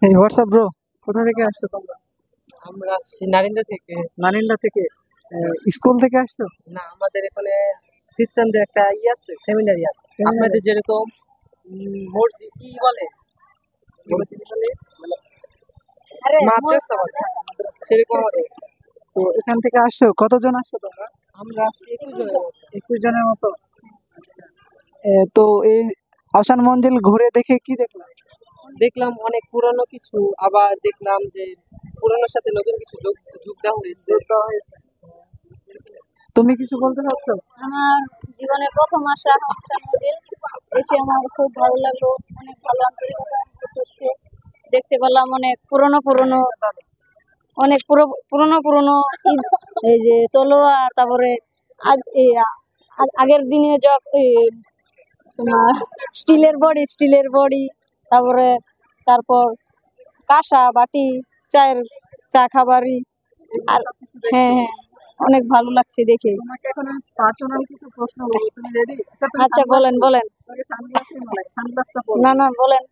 এই WhatsApp bro, কোথা থেকে আসছো তোমরা? আমরা আসছি নারিন্দা থেকে। নানিন্দা থেকে? স্কুল থেকে আসছো? না, আমাদের এখানে খ্রিস্টানদের একটা আছে, সেমিনারি আছে। Seminary আপনাদের আছে। যেরকম মসজিদ কি বলে, কি বলে মাদ্রাসা বলে, সেরকম আমাদের। তো এখান থেকে আসছো, কতজন আসছো তোমরা? আমরা আসছি 21 জনের মতো। 21 জনের মতো। আচ্ছা। তো এই আহসান মঞ্জিল ঘুরে দেখে কি দেখলাম? দেখলাম অনেক পুরানো কিছু, আবার দেখলাম যে পুরানোর সাথে নতুন কিছু যোগ যোগ দেওয়া হয়েছে। তুমি কিছু বলতে চাচ্ছো? আমার জীবনের প্রথম আসা আহসান মঞ্জিল, এসে আমার খুব ভালো লাগলো। অনেক ভালো আন্তরিকতা অনুভূত হচ্ছে। দেখতে পেলাম অনেক পুরনো পুরনো, অনেক পুরনো পুরনো এই যে তলোয়ার, তারপরে আগের দিনে তোমার স্টিলের বডি, তারপরে তারপর কাঁসা বাটি, চায়ের চা খাবারই। আর হ্যাঁ হ্যাঁ, অনেক ভালো লাগছে দেখে। তোমাকে এখন আমি পার্সোনাল কিছু প্রশ্ন করবো, তুমি রেডি? আচ্ছা বলেন বলেন। সানগ্লাসটা পরো। না না বলেন।